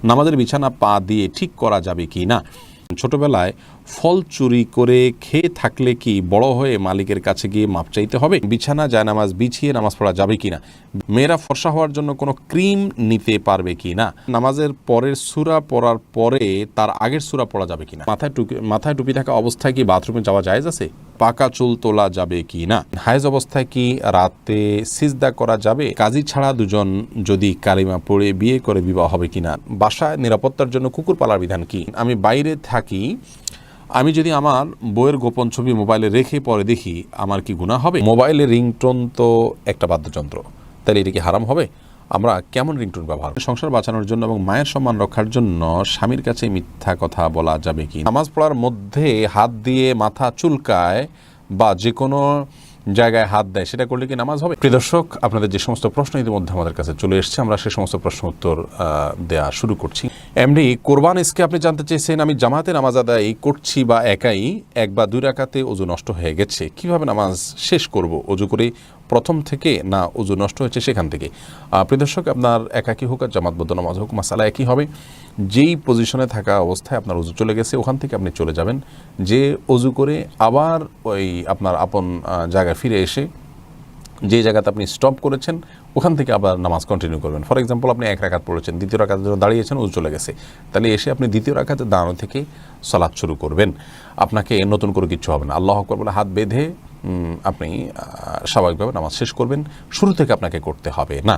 নামাজের বিছানা পা দিয়ে ঠিক করা যাবে কি না? ছোটবেলায় ফল চুরি করে খেয়ে থাকলে কি বড় হয়ে মালিকের কাছে গিয়ে মাপ চাইতে হবে? বিছানা জায়নামাজ বিছিয়ে নামাজ পড়া যাবে কি না? মেয়েরা ফর্সা হওয়ার জন্য কোনো ক্রিম নিতে পারবে কি না? নামাজের পরের সূরা পড়ার পরে তার আগের সূরা পড়া যাবে কি না? মাথায় টুপি থাকা অবস্থায় কি বাথরুমে যাওয়া জায়েজ আছে? পাকা চুল তোলা যাবে কি না? হায়েজ অবস্থায় কি রাতে সিজদা করা যাবে? কাজী ছাড়া দুজন যদি কালিমা পড়ে বিয়ে করে বিবাহ হবে কিনা? বাসায় নিরাপত্তার জন্য কুকুর পালার বিধান কি? আমি বাইরে থাকি, আমি যদি আমার বইয়ের গোপন ছবি মোবাইলে রেখে পরে দেখি, আমার কি গুনাহ হবে? মোবাইলে রিংটোন তো একটা বাদ্যযন্ত্র, তাহলে এটা কি হারাম হবে? আমরা কেমন রিংটোন ব্যবহার? সংসার বাঁচানোর জন্য এবং মায়ের সম্মান রক্ষার জন্য স্বামীর কাছে মিথ্যা কথা বলা যাবে কি? নামাজ পড়ার মধ্যে হাত দিয়ে মাথা চুলকায় বা যে কোনো জায়গায় হাত দেয়, সেটা করলে কি নামাজ হবে? প্রিয় দর্শক, আপনাদের যে সমস্ত প্রশ্ন ইতিমধ্যে আমাদের কাছে চলে এসেছে, আমরা সে সমস্ত প্রশ্ন উত্তর দেওয়া শুরু করছি। এমডি কোরবান ইসকে আপনি জানতে চেয়েছেন, আমি জামাতে নামাজ আদায় করছি বা একাই 1 বা 2 রাকাতে ওযু নষ্ট হয়ে গেছে, কিভাবে নামাজ শেষ করব? ওযু করে প্রথম থেকে না ওযু নষ্ট হয়েছে সেখান থেকে? প্রিয় দর্শক, আপনার একাকী হোক আর জামাতবদ্ধ নামাজ হোক, মাসালা একই হবে। যেই পজিশনে থাকা অবস্থায় আপনার ওযু চলে গেছে, ওখান থেকে আপনি চলে যাবেন, যে ওযু করে আবার ওই আপনার আপন জায়গায় ফিরে এসে যে জায়গাতে আপনি স্টপ করেছেন ওখান থেকে আবার নামাজ কন্টিনিউ করবেন। ফর এক্সাম্পল, আপনি 1 রাকাত পড়েছেন, দ্বিতীয় রাকাতের জন্য দাঁড়িয়েছেন, ওযু চলে গেছে, তাহলে এসে আপনি দ্বিতীয় রাকাতে দাঁড়ানো থেকে সালাত শুরু করবেন। আপনাকে নতুন করে কিছু হবে না। আল্লাহু আকবার বলে হাত বেঁধে আপনি স্বাভাবিকভাবে নামাজ শেষ করবেন, শুরু থেকে আপনাকে করতে হবে না।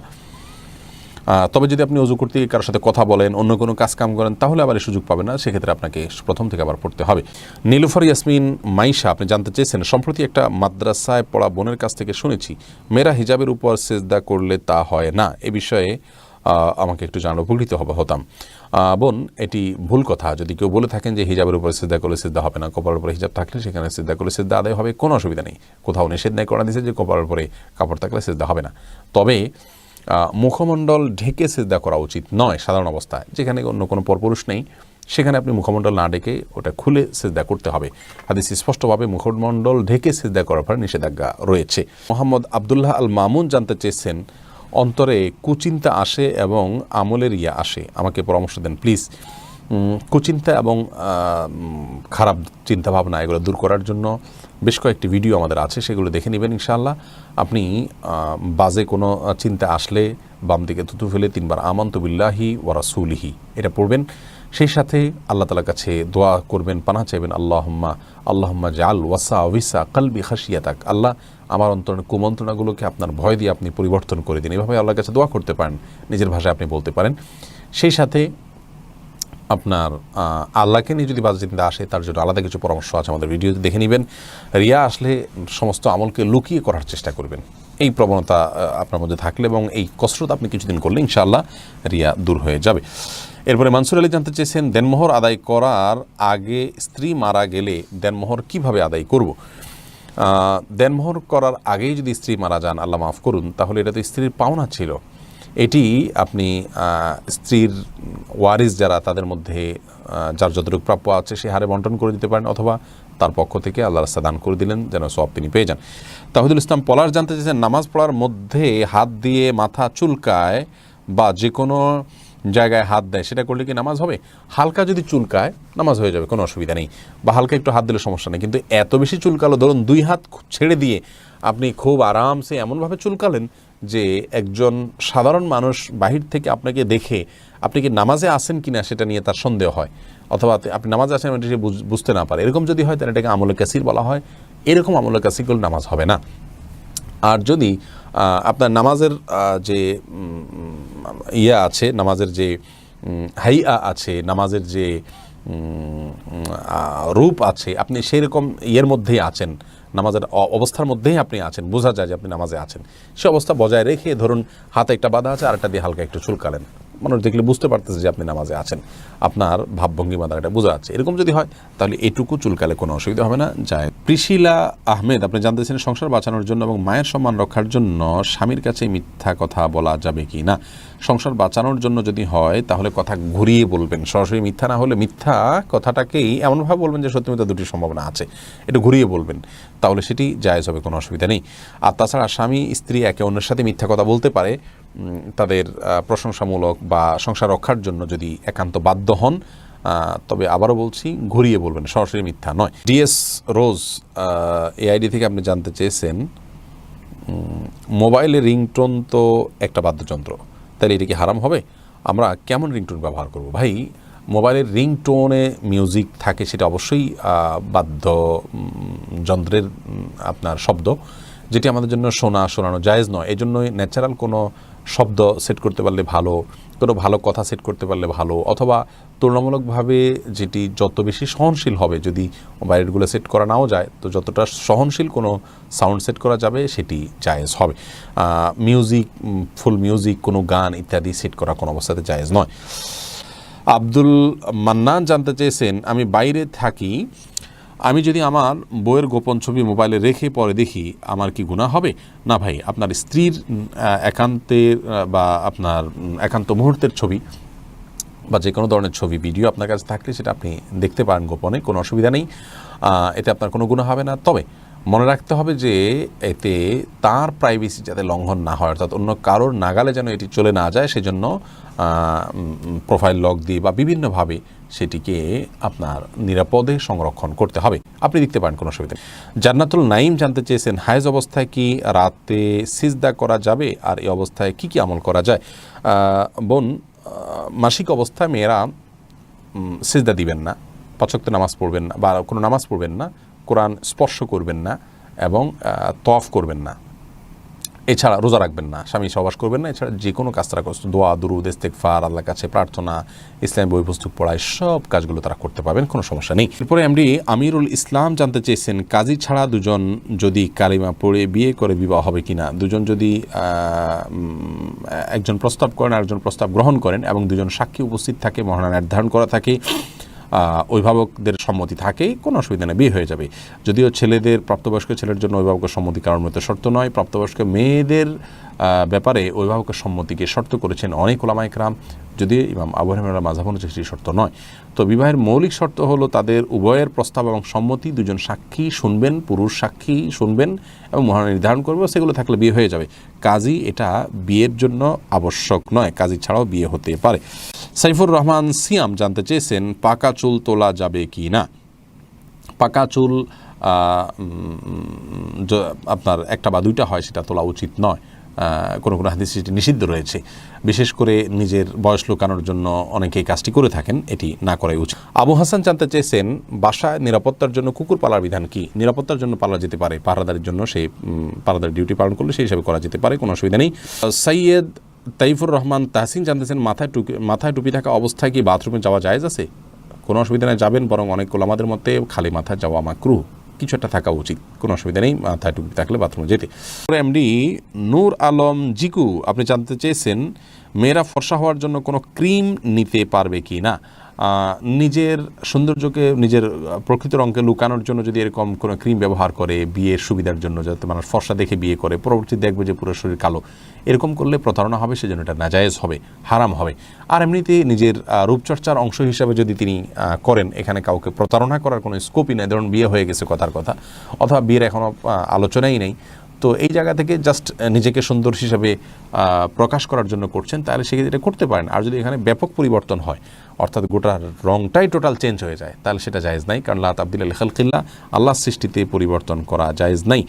তবে যদি আপনি ওযু করতে কারোর সাথে কথা বলেন, অন্য কোনো কাজ কাম করেন, তাহলে আবার সুযোগ পাবেন না, সেক্ষেত্রে আপনাকে প্রথম থেকে আবার পড়তে হবে। নীলুফার ইয়াসমিন মাইশা আপনি জানতে চেয়েছেন, সম্প্রতি একটা মাদ্রাসায় পড়া বোনের কাছ থেকে শুনেছি মেয়েরা হিজাবের উপর সেজদা করলে তা হয় না, এ বিষয়ে আমাকে একটু জানালে উপকৃত হতাম। বোন, এটি ভুল কথা। যদি কেউ বলে থাকেন যে হিজাবের উপরে সিজদা করলে সিজদা হবে না, কপালের উপরে হিজাব থাকলে সেখানে সিজদা করলে সিজদা আদায় হবে, কোনো অসুবিধা নেই। কোথাও নিষেধ নেই করা দিয়েছে যে কপালের উপরে কাপড় থাকলে সিজদা হবে না। তবে মুখমণ্ডল ঢেকে সিজদা করা উচিত নয় সাধারণ অবস্থায়। যেখানে অন্য কোনো পরপুরুষ নেই সেখানে আপনি মুখমণ্ডল না ঢেকে ওটা খুলে সিজদা করতে হবে। হাদিস স্পষ্টভাবে মুখমণ্ডল ঢেকে সিজদা করার পর নিষেধাজ্ঞা রয়েছে। মোহাম্মদ আবদুল্লাহ আল মামুন জানতে চেয়েছেন, অন্তরে কুচিন্তা আসে এবং আমলের আসে, আমাকে পরামর্শ দেন প্লিজ। কুচিন্তা এবং খারাপ চিন্তাভাবনা এগুলো দূর করার জন্য বেশ কয়েকটি ভিডিও আমাদের আছে, সেগুলো দেখে নেবেন ইনশাআল্লাহ। আপনি বাজে কোনো চিন্তা আসলে বাম দিকে থুতু ফেলে 3 বার আমানতু বিল্লাহি ওয়া রাসূলিহি এটা পড়বেন। সেই সাথে আল্লাহ তাআলার কাছে দোয়া করবেন, পানাহ চাইবেন, আল্লাহুম্মা জাআল ওয়াসাওয়িসা কলবি খাশিয়াতাক, আল্লাহ আমার অন্তরের কুমন্ত্রণাগুলোকে আপনার ভয় দিয়ে আপনি পরিবর্তন করে দিন। এভাবে আল্লাহর কাছে দোয়া করতে পারেন, নিজের ভাষায় আপনি বলতে পারেন। সেই সাথে আপনার আল্লাহকে নিয়ে যদি বাজে চিন্তা আসে, তার জন্য আলাদা কিছু পরামর্শ আছে, আমাদের ভিডিওতে দেখে নেবেন। রিয়া আসলে সমস্ত আমলকে লুকিয়ে করার চেষ্টা করবেন, এই প্রবণতা আপনার মধ্যে থাকলে এবং এই কসরত আপনি কিছুদিন করলে ইনশাআল্লাহ রিয়া দূর হয়ে যাবে। এরপরে মানসুর আলী জানতে চেয়েছেন, দেনমোহর আদায় করার আগে স্ত্রী মারা গেলে দেনমোহর কিভাবে আদায় করব? দেনমোহর করার আগেই যদি স্ত্রী মারা যান, আল্লাহ মাফ করুন, তাহলে এটা তো স্ত্রীর পাওনা ছিল। এটি আপনি স্ত্রীর ওয়ারিস যারা, তাদের মধ্যে যার যতটুকু প্রাপ্য আছে সে হারে বন্টন করে দিতে পারেন, অথবা তার পক্ষ থেকে আল্লাহর রাস্তায় দান করে দিলেন, যেন সওয়াব তিনি পেয়ে যান। তাহিদুল ইসলাম পলাশ জানতে চেয়েছেন, নামাজ পড়ার মধ্যে হাত দিয়ে মাথা চুলকায় বা যে কোনো জায়গায় হাত দেয়, সেটা করলে কি নামাজ হবে? হালকা যদি চুলকায় নামাজ হয়ে যাবে, কোনো অসুবিধা নেই, বা হালকা একটু হাত দিলে সমস্যা নেই। কিন্তু এত বেশি চুলকালো, ধরুন 2 হাত ছেড়ে দিয়ে আপনি খুব আরামসে এমনভাবে চুলকালেন যে একজন সাধারণ মানুষ বাহির থেকে আপনাকে দেখে আপনি কি নামাজে আসেন কিনা সেটা নিয়ে তার সন্দেহ হয়, অথবা আপনি নামাজে আসেন এটা বুঝতে না পারে, এরকম যদি হয় তাহলে এটাকে আমলে কাসির বলা হয়। এরকম আমলে কাসির করলে নামাজ হবে না। আর যদি আপনার নামাজের যে আছে, নামাজের যে হাইয়া আছে, নামাজের যে রূপ আছে, আপনি সেরকম মধ্যেই আছেন, নামাজের অবস্থার মধ্যেই আপনি আছেন, বোঝা যায় যে আপনি নামাজে আছেন, সে অবস্থা বজায় রেখে, ধরুন হাতে একটা বাধা আছে, আরেকটা দিয়ে হালকা একটু চুলকালেন, মানুষ দেখলে বুঝতে পারতেছে যে আপনি নামাজে আছেন, আপনার ভাবভঙ্গিমা দ্বারা এটা বোঝা যাচ্ছে, এরকম যদি হয় তাহলে এটুকু চুলকালে কোনো অসুবিধা হবে না। যায় প্রিশিলা আহমেদ আপনি জানতেছেন, সংসার বাঁচানোর জন্য এবং মায়ের সম্মান রক্ষার জন্য স্বামীর কাছে মিথ্যা কথা বলা যাবে কি না? সংসার বাঁচানোর জন্য যদি হয় তাহলে কথা ঘুরিয়ে বলবেন, সরাসরি মিথ্যা না হলে মিথ্যা কথাটাকেই এমনভাবে বলবেন যে সত্যি মিথ্যা দুটি সম্ভাবনা আছে, এটা ঘুরিয়ে বলবেন, তাহলে সেটি জায়েজ হবে, কোনো অসুবিধা নেই। আর তাছাড়া স্বামী স্ত্রী একে অন্যের সাথে মিথ্যা কথা বলতে পারে তাদের প্রশংসামূলক বা সংসার রক্ষার জন্য যদি একান্ত বাধ্য হন, তবে আবারও বলছি ঘুরিয়ে বলবেন, সরাসরি মিথ্যা নয়। ডিএস রোজ এআইডি থেকে আপনি জানতে চেয়েছেন মোবাইলের রিংটোন তো একটা বাদ্যযন্ত্র, তাহলে এটা কি হারাম হবে? আমরা কেমন রিংটোন ব্যবহার করব? ভাই, মোবাইলের রিংটোনে মিউজিক থাকে, সেটা অবশ্যই বাদ্য যন্ত্রের আপনার শব্দ, যেটি আমাদের জন্য শোনানো জায়েজ নয়। এই জন্যই ন্যাচারাল কোনো শব্দ সেট করতে পারলে ভালো, কোনো ভালো কথা সেট করতে পারলে ভালো, অথবা তুলনামূলকভাবে যেটি যত বেশি সহনশীল হবে, যদি মোবাইলগুলো সেট করা নাও যায় তো যতটা সহনশীল কোনো সাউন্ড সেট করা যাবে সেটি জায়েজ হবে। মিউজিক, ফুল মিউজিক, কোনো গান ইত্যাদি সেট করা কোনো অবস্থাতে জায়েজ নয়। আব্দুল মান্নান জানতে চেয়েছেন আমি বাইরে থাকি, আমি যদি আমার বইয়ের গোপন ছবি মোবাইলে রেখে পরে দেখি আমার কি গুনাহ হবে? না ভাই, আপনার স্ত্রীর একান্তের বা আপনার একান্ত মুহূর্তের ছবি বা যে কোনো ধরনের ছবি ভিডিও আপনার কাছে থাকলে সেটা আপনি দেখতে পারেন গোপনে, কোনো অসুবিধা নেই, এতে আপনার কোনো গুনাহ হবে না। তবে মনে রাখতে হবে যে এতে তার প্রাইভেসি যাতে লঙ্ঘন না হয়, অর্থাৎ অন্য কারোর নাগালে যেন এটি চলে না যায়, সেজন্য প্রোফাইল লক দিয়ে বা বিভিন্নভাবে সেটিকে আপনার নিরাপদে সংরক্ষণ করতে হবে। আপনি দেখতে পারেন, কোনো অসুবিধা নেই। জান্নাতুল নাইম জানতে চেয়েছেন হায়েজ অবস্থায় কি রাতে সিজদা করা যাবে, আর এই অবস্থায় কি কি আমল করা যায়? বোন, মাসিক অবস্থায় মেয়েরা সিজদা দিবেন না, 5 ওয়াক্ত নামাজ পড়বেন না, বা কোনো নামাজ পড়বেন না, কোরআন স্পর্শ করবেন না, এবং তওয়াফ করবেন না, এছাড়া রোজা রাখবেন না, স্বামী সহবাস করবেন না, এছাড়া যে কোনো কাজ তারা করছে, দোয়া, দুরুদ, ইস্তেগফার, আল্লাহর কাছে প্রার্থনা, ইসলামী বই পুস্তক পড়ায়, সব কাজগুলো তারা করতে পারবেন, কোনো সমস্যা নেই। এরপরে এমডি আমিরুল ইসলাম জানতে চেয়েছেন কাজী ছাড়া দুজন যদি কালিমা পড়ে বিয়ে করে বিবাহ হবে কিনা? দুজন যদি একজন প্রস্তাব করেন আর একজন প্রস্তাব গ্রহণ করেন এবং দুজন সাক্ষী উপস্থিত থাকে, মহানা নির্ধারণ করা থাকে, অভিভাবকদের সম্মতি থাকে, কোনো অসুবিধা নেই, বিয়ে হয়ে যাবে। যদিও ছেলেদের, প্রাপ্তবয়স্ক ছেলের জন্য অভিভাবকের সম্মতি কারণ মতো শর্ত নয়, প্রাপ্তবয়স্ক মেয়েদের ব্যাপারে অভিভাবকের সম্মতিকে শর্ত করেছেন অনেক ওলামা ইকরাম, যদিও ইমাম আবু হানিফার মাযহাব অনুযায়ী সেটি শর্ত নয়। তো বিবাহের মৌলিক শর্ত হলো তাদের উভয়ের প্রস্তাব এবং সম্মতি, দুজন সাক্ষী শুনবেন, পুরুষ সাক্ষী শুনবেন এবং মহানা নির্ধারণ করবে, সেগুলো থাকলে বিয়ে হয়ে যাবে। কাজী এটা বিয়ের জন্য আবশ্যক নয়, কাজী ছাড়াও বিয়ে হতে পারে। সাইফুর রহমান সিয়াম জানতে চেয়েছেন পাকা চুল তোলা যাবে কি না? পাকা চুল আপনার একটা বা দুইটা হয়, সেটা তোলা উচিত নয়, কোনো কোনো হাদিসে সেটি নিষিদ্ধ রয়েছে। বিশেষ করে নিজের বয়স লুকানোর জন্য অনেকেই কাজটি করে থাকেন, এটি না করাই উচিত। আবু হাসান জানতে চেয়েছেন বাসায় নিরাপত্তার জন্য কুকুর পালার বিধান কি? নিরাপত্তার জন্য পালা যেতে পারে, পাহারাদারের জন্য সেই পাহারাদার ডিউটি পালন করলে সেই হিসাবে করা যেতে পারে, কোনো অসুবিধা নেই। সৈয়দ তাইফুর রহমান তাহসিন জানতেছেন মাথায় টুপি থাকা অবস্থায় কি বাথরুমে যাওয়া জায়েজ আছে? কোনো অসুবিধা নেই, যাবেন, বরং অনেক ওলামাদের মতে খালি মাথায় যাওয়া মাকরুহ, কিছু একটা থাকা উচিত, কোনো অসুবিধা নেই মাথায় টুপি থাকলে বাথরুমে যেতে। এমডি নূর আলম জিকু আপনি জানতে চেয়েছেন মেয়েরা ফর্সা হওয়ার জন্য কোনো ক্রিম নিতে পারবে কি না? নিজের সৌন্দর্যকে, নিজের প্রকৃত রঙকে লুকানোর জন্য যদি এরকম কোনো ক্রিম ব্যবহার করে বিয়ের সুবিধার জন্য, যাতে মানুষ ফর্সা দেখে বিয়ে করে, পরবর্তী দেখবে যে পুরো শরীর কালো, এরকম করলে প্রতারণা হবে, সেজন্য এটা নাজায়েজ হবে, হারাম হবে। আর এমনিতে নিজের রূপচর্চার অংশ হিসাবে যদি তিনি করেন, এখানে কাউকে প্রতারণা করার কোনো স্কোপই নেই। ধরুন বিয়ে হয়ে গেছে কথার কথা, অথবা বিয়ের এখনও আলোচনাই নেই, তো এই জায়গা থেকে জাস্ট নিজেকে সুন্দর হিসাবে প্রকাশ করার জন্য করছেন, তাহলে সেক্ষেত্রে এটা করতে পারেন। আর যদি এখানে ব্যাপক পরিবর্তন হয়, অর্থাৎ গোটার রংটাই টোটাল চেঞ্জ হয়ে যায়, তাহলে সেটা জায়েজ নাই, কারণ লা তাবদিলা লিখালকিল্লাহ, আল্লাহর সৃষ্টিতে পরিবর্তন করা জায়েজ নাই।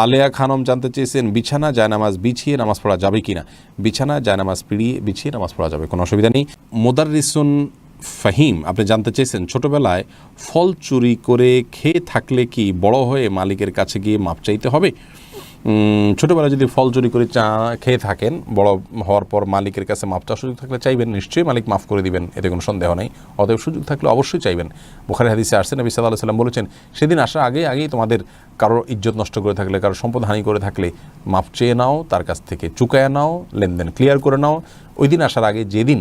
আলেয়া খানম জানতে চেয়েছেন বিছানা জায়নামাজ বিছিয়ে নামাজ পড়া যাবে কিনা? বিছানা জায়নামাজ বিছিয়ে নামাজ পড়া যাবে, কোনো অসুবিধা নেই। মোদাররিসুন ফাহিম আপনি জানতে চেয়েছেন ছোটবেলায় ফল চুরি করে খেয়ে থাকলে কি বড় হয়ে মালিকের কাছে গিয়ে মাপ চাইতে হবে? ছোটোবেলায় যদি ফল চুরি করে খেয়ে থাকেন, বড় হওয়ার পর মালিকের কাছে মাপ চাওয়ার সুযোগ থাকলে চাইবেন, নিশ্চয়ই মালিক মাফ করে দিবেন, এতে কোনো সন্দেহ নেই। অতএব সুযোগ থাকলে অবশ্যই চাইবেন। বুখারী হাদিসে আসছে, নবী সাল্লাল্লাহু আলাইহি ওয়াসাল্লাম বলেছেন সেদিন আসার আগেই তোমাদের কারোর ইজ্জত নষ্ট করে থাকলে, কারোর সম্পদ হানি করে থাকলে মাপ চেয়ে নাও, তার কাছ থেকে চুকায়া নাও, লেনদেন ক্লিয়ার করে নাও। ওই দিন আসার আগে, যেদিন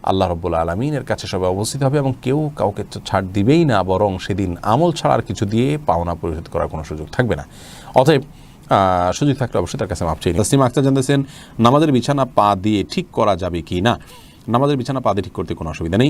আল্লাহ রাব্বুল আলামিনের কাছে সবাই উপস্থিত হবে এবং কেউ কাউকে ছাড় দিবেই না, বরং সেদিন আমল ছাড়ার কিছু দিয়ে পাওনা পরিশোধ করার কোনো সুযোগ থাকবে না। অতএব সুযোগ থাকলে অবশ্যই তার কাছে মাপ চেয়ে নিন। তাসলিমা আক্তার জানতেছেন নামাজের বিছানা পা দিয়ে ঠিক করা যাবে কি না। নামাজের বিছানা পা দিয়ে ঠিক করতে কোনো অসুবিধা নেই।